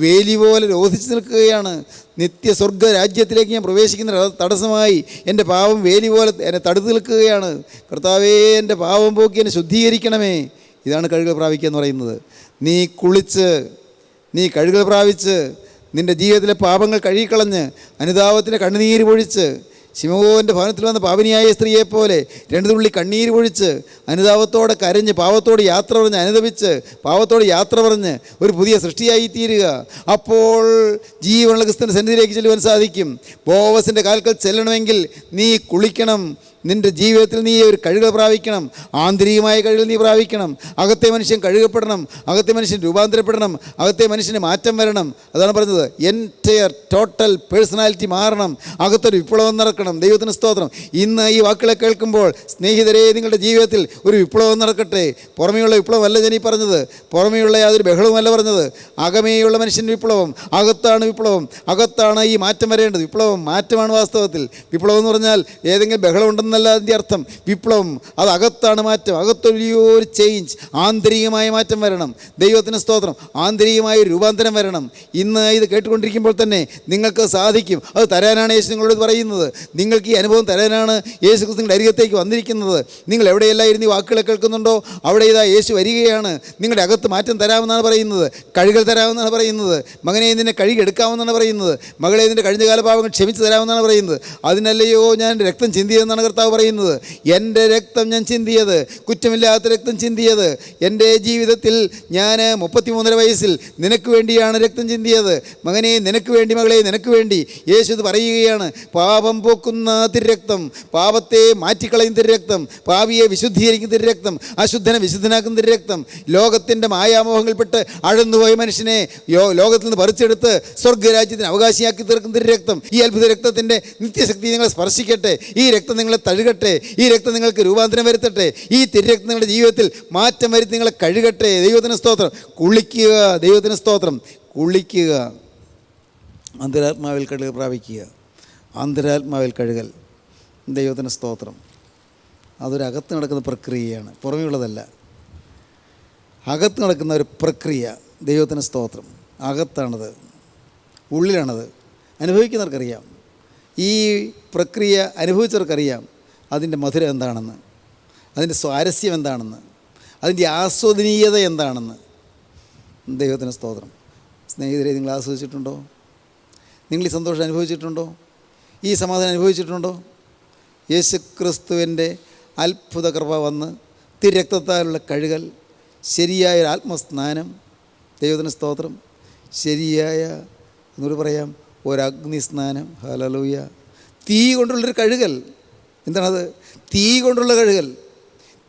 B: വേലി പോലെ രോധിച്ചു നിൽക്കുകയാണ്. നിത്യസ്വർഗ രാജ്യത്തിലേക്ക് ഞാൻ പ്രവേശിക്കുന്ന തടസ്സമായി എൻ്റെ പാപം വേലി പോലെ എന്നെ തടുത്തു നിൽക്കുകയാണ്. കർത്താവേ, എൻ്റെ പാപം പോക്കി എന്നെ ശുദ്ധീകരിക്കണമേ. ഇതാണ് കഴുകൽ പ്രാപിക്കുക എന്ന് പറയുന്നത്. നീ കുളിച്ച്, നീ കഴുകൽ പ്രാപിച്ച്, നിൻ്റെ ജീവിതത്തിലെ പാപങ്ങൾ കഴുകിക്കളഞ്ഞ്, അനുതാപത്തിൻ്റെ കണ്ണുനീര് പൊഴിച്ച്, ശിമോൻ്റെ ഭവനത്തിൽ വന്ന പാപിനിയായ സ്ത്രീയെപ്പോലെ 2 തുള്ളി കണ്ണീര് പൊഴിച്ച്, അനുതാപത്തോടെ കരഞ്ഞ്, പാവത്തോട് യാത്ര പറഞ്ഞ്, അനുദപിച്ച് പാവത്തോട് യാത്ര പറഞ്ഞ് ഒരു പുതിയ സൃഷ്ടിയായി തീരുക. അപ്പോൾ ജീവനുള്ള ക്രിസ്തുവിൻ്റെ സന്നിധിയിലേക്ക് ചെല്ലുവാൻ സാധിക്കും. ബോവസിൻ്റെ കാൽക്കൽ ചെല്ലണമെങ്കിൽ നീ കുളിക്കണം. നിൻ്റെ ജീവിതത്തിൽ നീ ഒരു കഴുകൽ പ്രാപിക്കണം. ആന്തരികമായ കഴുകൽ നീ പ്രാപിക്കണം. അകത്തെ മനുഷ്യൻ കഴുകപ്പെടണം, അകത്തെ മനുഷ്യൻ രൂപാന്തരപ്പെടണം, അകത്തെ മനുഷ്യന് മാറ്റം വരണം. അതാണ് പറഞ്ഞത്, എൻറ്റയർ ടോട്ടൽ പേഴ്സണാലിറ്റി മാറണം, അകത്തൊരു വിപ്ലവം നടക്കണം. ദൈവത്തിന് സ്തോത്രം. ഇന്ന് ഈ വാക്കുകളെ കേൾക്കുമ്പോൾ സ്നേഹിതരെ, നിങ്ങളുടെ ജീവിതത്തിൽ ഒരു വിപ്ലവം നടക്കട്ടെ. പുറമേയുള്ള വിപ്ലവമല്ല ഞാൻ ഈ പറഞ്ഞത്, പുറമേയുള്ള യാതൊരു ബഹളവുമല്ല പറഞ്ഞത്. അകമേയുള്ള മനുഷ്യൻ്റെ വിപ്ലവം, അകത്താണ് വിപ്ലവം, അകത്താണ് ഈ മാറ്റം വരേണ്ടത്. വിപ്ലവം മാറ്റമാണ് വാസ്തവത്തിൽ. വിപ്ലവം എന്ന് പറഞ്ഞാൽ ഏതെങ്കിലും ബഹളം ഉണ്ടെന്നല്ല അതിൻ്റെ അർത്ഥം. വിപ്ലവം അത് അകത്താണ് മാറ്റം, അകത്തൊരു ചേഞ്ച്, ആന്തരികമായ മാറ്റം വരണം. ദൈവത്തിന് സ്തോത്രം. ആന്തരികമായ രൂപാന്തരം വരണം. ഇന്ന് ഇത് കേട്ടുകൊണ്ടിരിക്കുമ്പോൾ തന്നെ നിങ്ങൾക്ക് സാധിക്കും. അത് തരാനാണ് യേശു നിങ്ങളോട് പറയുന്നത്. നിങ്ങൾക്ക് ഈ അനുഭവം തരാനാണ് യേശു ക്രിസ്തു നിങ്ങളുടെ അരികത്തേക്ക് വന്നിരിക്കുന്നത്. നിങ്ങൾ എവിടെയെല്ലാം ഇരുന്ന് ഈ വാക്കുകളെ കേൾക്കുന്നുണ്ടോ അവിടെ ഇതാ യേശു വരികയാണ്. നിങ്ങളുടെ അകത്ത് മാറ്റം തരാമെന്നാണ് പറയുന്നത്, കഴുകൽ തരാമെന്നാണ് പറയുന്നത്. മകനെ, നിന്നെ കഴുകിയെടുക്കാമെന്നാണ് പറയുന്നത്. മകളെ, നിൻ്റെ കഴിഞ്ഞകാല പാപങ്ങൾ ക്ഷമിച്ച് തരാമെന്നാണ് പറയുന്നത്. അതിനല്ലയോ ഞാൻ എൻ്റെ രക്തം ചിന്തിയതെന്നാണ് കർത്താവ് പറയുന്നത്. എൻ്റെ രക്തം ഞാൻ ചിന്തിയത്, കുറ്റമില്ലാത്ത രക്തം ചിന്തിയത്. എൻ്റെ ജീവിതത്തിൽ ഞാൻ 33 വയസ്സിൽ നിനക്ക് വേണ്ടിയാണ് രക്തം ചിന്തിയത്. മകനെ, നിനക്ക് വേണ്ടി, മകളെ, നിനക്ക് വേണ്ടി. യേശു ഇത് പറയുകയാണ്. പാപം പോക്കുന്ന തിരുരക്തം, പാപത്തെ മാറ്റിക്കളയുന്ന തിരുരക്തം, പാപിയെ വിശുദ്ധീകരിക്കുന്ന തിരുരക്തം, അശുദ്ധനെ വിശുദ്ധനാക്കുന്ന തിരുരക്തം, ലോകത്തിൻ്റെ മായാമോഹങ്ങളിൽപ്പെട്ട് അഴന്നുപോയ മനുഷ്യനെ ലോകത്തിൽ നിന്ന് പറിച്ചെടുത്ത് സ്വർഗ്ഗരാജ്യത്തിന് അവകാശിയാക്കി തീർക്കുന്ന തിരുരക്തം. ഈ അത്ഭുത രക്തത്തിൻ്റെ നിത്യശക്തി നിങ്ങളെ സ്പർശിക്കട്ടെ. ഈ രക്തം നിങ്ങളെ കഴുകട്ടെ. ഈ രക്തം നിങ്ങൾക്ക് രൂപാന്തരം വരുത്തട്ടെ. ഈ തിരുരക്തം നിങ്ങളുടെ ജീവിതത്തിൽ മാറ്റം വരുത്തി നിങ്ങളെ കഴുകട്ടെ. ദൈവത്തിന് സ്തോത്രം. കുളിക്കുക. ദൈവത്തിന് സ്തോത്രം. കുളിക്കുക. അന്തരാത്മാവിൽ കഴുകൽ പ്രാപിക്കുക. അന്തരാത്മാവിൽ കഴുകൽ. ദൈവത്തിന് സ്തോത്രം. അതൊരകത്ത് നടക്കുന്ന പ്രക്രിയയാണ്, പുറമെയുള്ളതല്ല. അകത്ത് നടക്കുന്ന ഒരു പ്രക്രിയ. ദൈവത്തിന് സ്തോത്രം. അകത്താണത്, ഉള്ളിലാണത്. അനുഭവിക്കുന്നവർക്കറിയാം. ഈ പ്രക്രിയ അനുഭവിച്ചവർക്കറിയാം അതിൻ്റെ മധുരം എന്താണെന്ന്, അതിൻ്റെ സ്വാരസ്യം എന്താണെന്ന്, അതിൻ്റെ ആസ്വദനീയത എന്താണെന്ന്. ദൈവത്തിന് സ്തോത്രം. സ്നേഹിതരെ, നിങ്ങൾ ആസ്വദിച്ചിട്ടുണ്ടോ? നിങ്ങൾ ഈ സന്തോഷം അനുഭവിച്ചിട്ടുണ്ടോ? ഈ സമാധാനം അനുഭവിച്ചിട്ടുണ്ടോ? യേശുക്രിസ്തുവിൻ്റെ അത്ഭുത കൃപ വന്ന് തിരുരക്തത്താലുള്ള കഴുകൽ, ശരിയായ ആത്മസ്നാനം. ദൈവത്തിന് സ്തോത്രം. ശരിയായ എന്നോട് പറയാം ഒരഗ്നിസ്നാനം. ഹല്ലേലൂയ. തീ കൊണ്ടുള്ളൊരു കഴുകൽ. എന്താണത്? തീ കൊണ്ടുള്ള കഴുകൽ.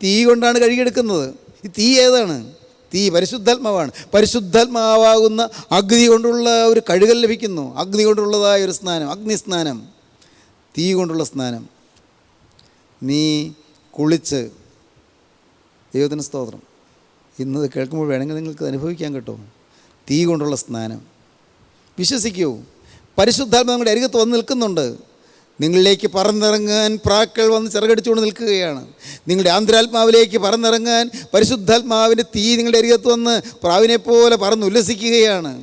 B: തീ കൊണ്ടാണ് കഴുകിയെടുക്കുന്നത്. ഈ തീ ഏതാണ്? തീ പരിശുദ്ധാത്മാവാണ്. പരിശുദ്ധാത്മാവാകുന്ന അഗ്നി കൊണ്ടുള്ള ഒരു കഴുകൽ ലഭിക്കുന്നു. അഗ്നി കൊണ്ടുള്ളതായ ഒരു സ്നാനം, അഗ്നിസ്നാനം, തീ കൊണ്ടുള്ള സ്നാനം. നീ കുളിച്ച്, ദൈവത്തിന് സ്തോത്രം. ഇന്നത് കേൾക്കുമ്പോൾ വേണമെങ്കിൽ നിങ്ങൾക്ക് അനുഭവിക്കാൻ കേട്ടോ. തീ കൊണ്ടുള്ള സ്നാനം. വിശ്വസിക്കൂ, പരിശുദ്ധാത്മ നിങ്ങളുടെ അരികത്ത് വന്ന് നിൽക്കുന്നുണ്ട്. നിങ്ങളിലേക്ക് പറന്നിറങ്ങാൻ പ്രാക്കൾ വന്ന് ചിറകടിച്ചുകൊണ്ട് നിൽക്കുകയാണ്. നിങ്ങളുടെ ആന്തരാത്മാവിലേക്ക് പറന്നിറങ്ങാൻ പരിശുദ്ധാത്മാവിൻ്റെ തീ നിങ്ങളുടെ അരികത്ത് വന്ന് പ്രാവിനെപ്പോലെ പറന്ന് ഉല്ലസിക്കുകയാണ്.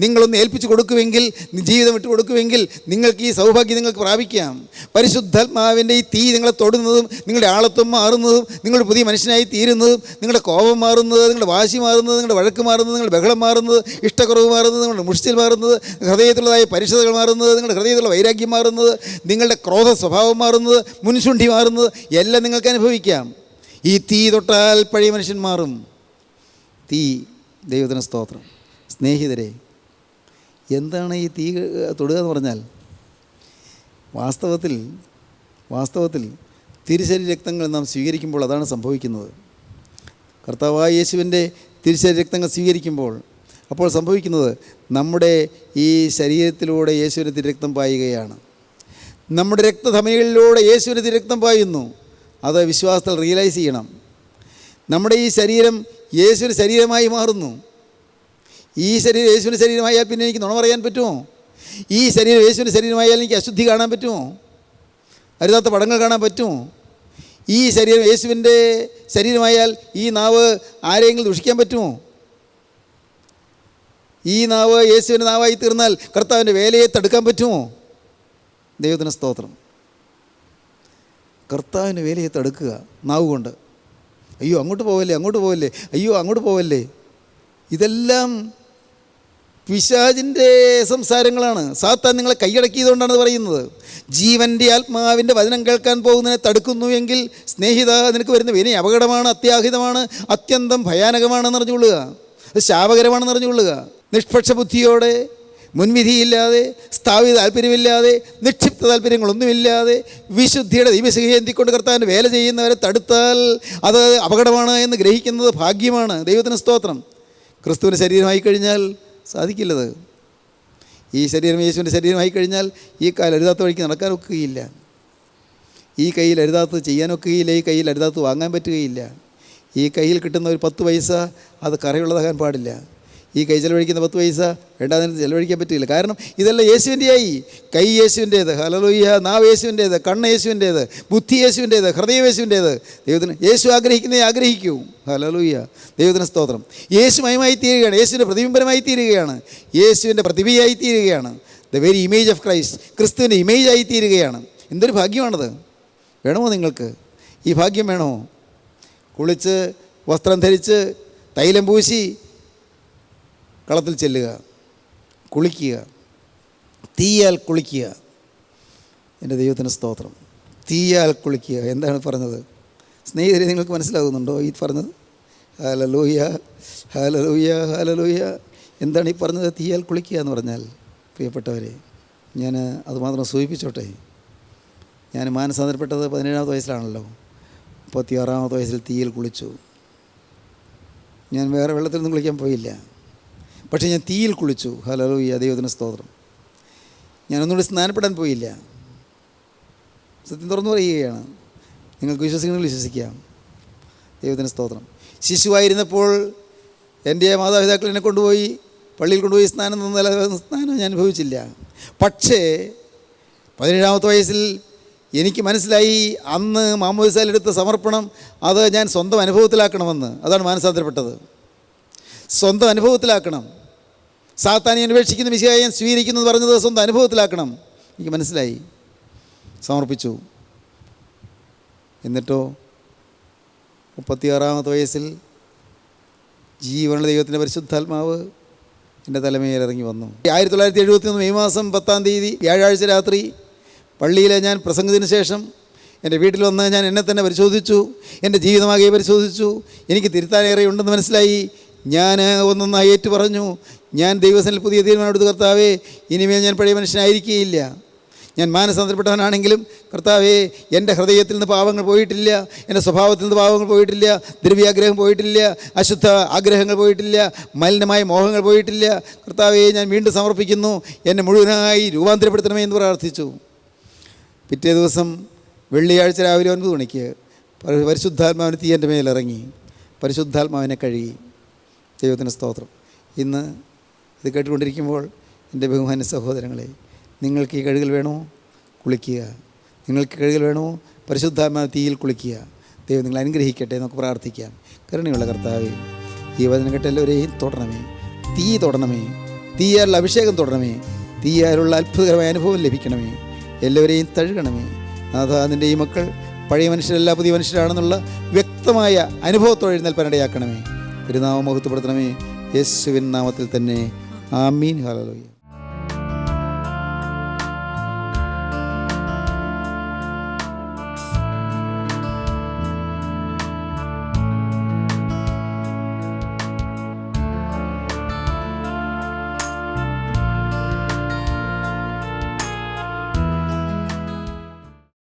B: നിങ്ങളൊന്ന് ഏൽപ്പിച്ച് കൊടുക്കുമെങ്കിൽ, ജീവിതം വിട്ട് കൊടുക്കുമെങ്കിൽ നിങ്ങൾക്ക് ഈ സൗഭാഗ്യം നിങ്ങൾക്ക് പ്രാപിക്കാം. പരിശുദ്ധാത്മാവിൻ്റെ ഈ തീ നിങ്ങളെ തൊടുന്നതും നിങ്ങളുടെ ആളത്വം മാറുന്നതും നിങ്ങളുടെ പുതിയ മനുഷ്യനായി തീരുന്നതും നിങ്ങളുടെ കോപം മാറുന്നത്, നിങ്ങളുടെ വാശി മാറുന്നത്, നിങ്ങളുടെ വഴക്ക് മാറുന്നത്, നിങ്ങളുടെ ബഹളം മാറുന്നത്, ഇഷ്ടക്കുറവ് മാറുന്നത്, നിങ്ങളുടെ മുഷ്ടിൽ മാറുന്നത്, ഹൃദയത്തിലുള്ളതായ പരിശുദ്ധകൾ മാറുന്നത്, നിങ്ങളുടെ ഹൃദയത്തിലുള്ള വൈരാഗ്യം മാറുന്നത്, നിങ്ങളുടെ ക്രോധ സ്വഭാവം മാറുന്നത്, മുൻശുണ്ടി മാറുന്നത് എല്ലാം നിങ്ങൾക്ക് അനുഭവിക്കാം. ഈ തീ തൊട്ടാൽ പഴയ മനുഷ്യൻ മാറും. തീ. ദൈവത്തിന് സ്തോത്രം. സ്നേഹിതരെ, എന്താണ് ഈ തീ തൊടുക എന്ന് പറഞ്ഞാൽ? വാസ്തവത്തിൽ തിരുശരീര രക്തങ്ങൾ നാം സ്വീകരിക്കുമ്പോൾ അതാണ് സംഭവിക്കുന്നത്. കർത്താവായ യേശുവിൻ്റെ തിരുശരീര രക്തങ്ങൾ സ്വീകരിക്കുമ്പോൾ അപ്പോൾ സംഭവിക്കുന്നത്, നമ്മുടെ ഈ ശരീരത്തിലൂടെ യേശുവിൻ്റെ തിരുരക്തം പായുകയാണ്. നമ്മുടെ രക്തധമനികളിലൂടെ യേശുവിൻ്റെ തിരുരക്തം പായുന്നു. അത് വിശ്വാസത്തിൽ റിയലൈസ് ചെയ്യണം. നമ്മുടെ ഈ ശരീരം യേശുവിൻ്റെ ശരീരമായി മാറുന്നു. ഈ ശരീരം യേശുവിൻ്റെ ശരീരമായാൽ പിന്നെ എനിക്ക് നുണ പറയാൻ പറ്റുമോ? ഈ ശരീരം യേശുവിൻ്റെ ശരീരമായാൽ എനിക്ക് അശുദ്ധി കാണാൻ പറ്റുമോ? അരുതാത്ത പടങ്ങൾ കാണാൻ പറ്റുമോ? ഈ ശരീരം യേശുവിൻ്റെ ശരീരമായാൽ ഈ നാവ് ആരെങ്കിലും ദുഷിക്കാൻ പറ്റുമോ? ഈ നാവ് യേശുവിൻ്റെ നാവായി തീർന്നാൽ കർത്താവിൻ്റെ വേലയെ തടുക്കാൻ പറ്റുമോ? ദൈവത്തിന് സ്തോത്രം. കർത്താവിൻ്റെ വേലയെ തടുക്കുക നാവ് കൊണ്ട്. അയ്യോ അങ്ങോട്ട് പോവല്ലേ, അങ്ങോട്ട് പോവല്ലേ, അയ്യോ അങ്ങോട്ട് പോവല്ലേ. ഇതെല്ലാം പിശാചിൻ്റെ സംസാരങ്ങളാണ്. സാത്താൻ നിങ്ങളെ കൈയടക്കിയതുകൊണ്ടാണ് പറയുന്നത്. ജീവൻ്റെ ആത്മാവിൻ്റെ വചനം കേൾക്കാൻ പോകുന്നതിനെ തടുക്കുന്നു എങ്കിൽ സ്നേഹിത, നിനക്ക് വരുന്ന വിന അപകടമാണ്, അത്യാഹിതമാണ്, അത്യന്തം ഭയാനകമാണെന്ന് അറിഞ്ഞുകൊള്ളുക. അത് ശാപകരമാണെന്ന് അറിഞ്ഞുകൊള്ളുക. നിഷ്പക്ഷ ബുദ്ധിയോടെ, മുൻവിധിയില്ലാതെ, സ്ഥാപിത താല്പര്യമില്ലാതെ, നിക്ഷിപ്ത താല്പര്യങ്ങളൊന്നുമില്ലാതെ വിശുദ്ധിയുടെ ദൈവശക്തി എന്തിക്കൊണ്ട് കർത്താവിൻ്റെ വേല ചെയ്യുന്നവരെ തടുത്താൽ അത് അപകടമാണ് എന്ന് ഗ്രഹിക്കുന്നത് ഭാഗ്യമാണ്. ദൈവത്തിന് സ്തോത്രം. ക്രിസ്തുവിൻ്റെ ശരീരമായി കഴിഞ്ഞാൽ സാധിക്കില്ലത്. ഈ ശരീരം യേശുവിൻ്റെ ശരീരമായി കഴിഞ്ഞാൽ ഈ കാൽ അരുതാത്ത വഴിക്ക് നടക്കാൻ ഒക്കുകയില്ല. ഈ കയ്യിൽ അരുതാത്തത് ചെയ്യാൻ ഒക്കുകയില്ല. ഈ കയ്യിൽ അരുതാത്തത് വാങ്ങാൻ പറ്റുകയില്ല. ഈ കയ്യിൽ കിട്ടുന്ന ഒരു 10 പൈസ അത് കറയുള്ളതാകാൻ പാടില്ല. ഈ കൈ ചെലവഴിക്കുന്ന 10 പൈസ വേണ്ടാതെ ചെലവഴിക്കാൻ പറ്റില്ല. കാരണം ഇതെല്ലാം യേശുവിൻ്റെയായി. കൈ യേശുവിൻ്റേത്, ഹല്ലേലൂയ. നാവ് യേശുവിൻ്റേത്, കണ്ണ് യേശുവിൻ്റേത്, ബുദ്ധി യേശുവിൻ്റേത്, ഹൃദയം യേശുവിൻ്റേത്. ദൈവത്തിന് യേശു ആഗ്രഹിക്കുന്നേ ആഗ്രഹിക്കൂ. ഹല്ലേലൂയ. ദൈവത്തിന് സ്തോത്രം. യേശു മയമായി തീരുകയാണ്. യേശുവിൻ്റെ പ്രതിബിംബരമായി തീരുകയാണ്. യേശുവിൻ്റെ പ്രതിഭയായി തീരുകയാണ്. The very image of Christ. ക്രിസ്തുവിൻ്റെ ഇമേജായി തീരുകയാണ്. എന്തൊരു ഭാഗ്യമാണത്. വേണമോ നിങ്ങൾക്ക് ഈ ഭാഗ്യം? വേണമോ? കുളിച്ച് വസ്ത്രം ധരിച്ച് തൈലം പൂശി കളത്തിൽ ചെല്ലുക, കുളിക്കുക, തീയാൽ കുളിക്കുക. എൻ്റെ ദൈവത്തിന് സ്തോത്രം. തീയാൽ കുളിക്കുക. എന്താണ് പറഞ്ഞത്? സ്നേഹിതരെ, നിങ്ങൾക്ക് മനസ്സിലാകുന്നുണ്ടോ ഈ പറഞ്ഞത്? Hallelujah, hallelujah, hallelujah. എന്താണ് ഈ പറഞ്ഞത്? തീയാൽ കുളിക്കുക എന്ന് പറഞ്ഞാൽ, പ്രിയപ്പെട്ടവരെ, ഞാൻ അതുമാത്രം സൂചിപ്പിച്ചോട്ടെ. ഞാൻ മാനസാന്തരപ്പെട്ടത് 17-ാമത്തെ വയസ്സിലാണല്ലോ. 36-ാമത്തെ വയസ്സിൽ തീയിൽ കുളിച്ചു. ഞാൻ വേറെ വെള്ളത്തിൽ നിന്ന് കുളിക്കാൻ പോയില്ല, പക്ഷേ ഞാൻ തീയിൽ കുളിച്ചു. ഹല്ലേലൂയ. ദൈവത്തിന് സ്തോത്രം. ഞാനൊന്നുകൂടി സ്നാനപ്പെടാൻ പോയില്ല. സത്യം തുറന്നു പറയുകയാണ്. നിങ്ങൾക്ക് വിശ്വസിക്കണമെങ്കിൽ വിശ്വസിക്കാം. ദൈവത്തിന് സ്തോത്രം. ശിശുവായിരുന്നപ്പോൾ എൻ്റെ മാതാപിതാക്കൾ എന്നെ കൊണ്ടുപോയി പള്ളിയിൽ കൊണ്ടുപോയി സ്നാനം ഞാൻ അനുഭവിച്ചില്ല. പക്ഷേ 17-ാമത്തെ വയസ്സിൽ എനിക്ക് മനസ്സിലായി അന്ന് മാമോദിസയിലെടുത്ത സമർപ്പണം അത് ഞാൻ സ്വന്തം അനുഭവത്തിലാക്കണമെന്ന്. അതാണ് മാനസാന്തരപ്പെട്ടത്. സ്വന്തം അനുഭവത്തിലാക്കണം. സാത്താനെ അന്വേഷിക്കുന്ന മിശിഹായെ ഞാൻ സ്വീകരിക്കുന്നു എന്ന് പറഞ്ഞത് സ്വന്തം അനുഭവത്തിലാക്കണം. എനിക്ക് മനസ്സിലായി. സമർപ്പിച്ചു. എന്നിട്ടോ 36-ാമത്തെ വയസ്സിൽ ജീവനുള്ള ദൈവത്തിൻ്റെ പരിശുദ്ധാത്മാവ് എൻ്റെ തലമേൽ ഇറങ്ങി വന്നു. 1971 മെയ് മാസം 10-ാം തീയതി വ്യാഴാഴ്ച രാത്രി പള്ളിയിൽ ഞാൻ പ്രസംഗത്തിന് ശേഷം എൻ്റെ വീട്ടിൽ വന്ന് ഞാൻ എന്നെ തന്നെ പരിശോധിച്ചു. എൻ്റെ ജീവിതമാകെ പരിശോധിച്ചു. എനിക്ക് തിരുത്താനേറെ ഉണ്ടെന്ന് മനസ്സിലായി. ഞാൻ ഒന്നൊന്നായി ഏറ്റു പറഞ്ഞു. ഞാൻ ദൈവസനിൽ പുതിയ തീരുമാനം എടുത്തു. കർത്താവേ, ഇനിമേൽ ഞാൻ പഴയ മനുഷ്യനായിരിക്കുകയില്ല. ഞാൻ മാനസാന്തരപ്പെട്ടവനാണെങ്കിലും കർത്താവേ, എൻ്റെ ഹൃദയത്തിൽ നിന്ന് പാവങ്ങൾ പോയിട്ടില്ല, എൻ്റെ സ്വഭാവത്തിൽ നിന്ന് പാവങ്ങൾ പോയിട്ടില്ല, ദ്രവ്യാഗ്രഹം പോയിട്ടില്ല, അശുദ്ധ ആഗ്രഹങ്ങൾ പോയിട്ടില്ല, മലിനമായ മോഹങ്ങൾ പോയിട്ടില്ല. കർത്താവേ, ഞാൻ വീണ്ടും സമർപ്പിക്കുന്നു, എന്നെ മുഴുവനായി രൂപാന്തരപ്പെടുത്തണമേ എന്ന് പ്രാർത്ഥിച്ചു. പിറ്റേ ദിവസം വെള്ളിയാഴ്ച രാവിലെ 9 മണിക്ക് പരിശുദ്ധാത്മാവിന് തീ എൻ്റെ മേലിറങ്ങി. പരിശുദ്ധാത്മാവിനെ കഴുകി. ദൈവത്തിന് സ്തോത്രം. ഇന്ന് ഇത് കേട്ടുകൊണ്ടിരിക്കുമ്പോൾ എൻ്റെ ബഹുമാന്യ സഹോദരങ്ങളെ, നിങ്ങൾക്ക് ഈ കഴുകൽ വേണോ? കുളിക്കുക. നിങ്ങൾക്ക് കഴുകൽ വേണോ? പരിശുദ്ധാത്മാവ് തീയിൽ കുളിക്കുക. ദൈവം നിങ്ങളെ അനുഗ്രഹിക്കട്ടെ. നമുക്ക് പ്രാർത്ഥിക്കാം. കരുണയുള്ള കർത്താവേ, ഈ വചനം കേട്ട എല്ലാവരെയും തൊടണമേ. തീ തൊടണമേ. തീയാലുള്ള അഭിഷേകം തൊടണമേ. തീയാലുള്ള അത്ഭുതകരമായ അനുഭവം ലഭിക്കണമേ. എല്ലാവരെയും തഴുകണമേ. നാഥ, നിൻ്റെ ഈ മക്കൾ പഴയ മനുഷ്യരല്ല പുതിയ മനുഷ്യരാണെന്നുള്ള വ്യക്തമായ അനുഭവത്തോടെ എഴുന്നേൽപ്പാനിടയാക്കണമേ. തിരുനാമം മഹത്വപ്പെടുത്തണമേ. യേശുവിൻ നാമത്തിൽ തന്നെ. ആമീൻ. ഹല്ലേലൂയ.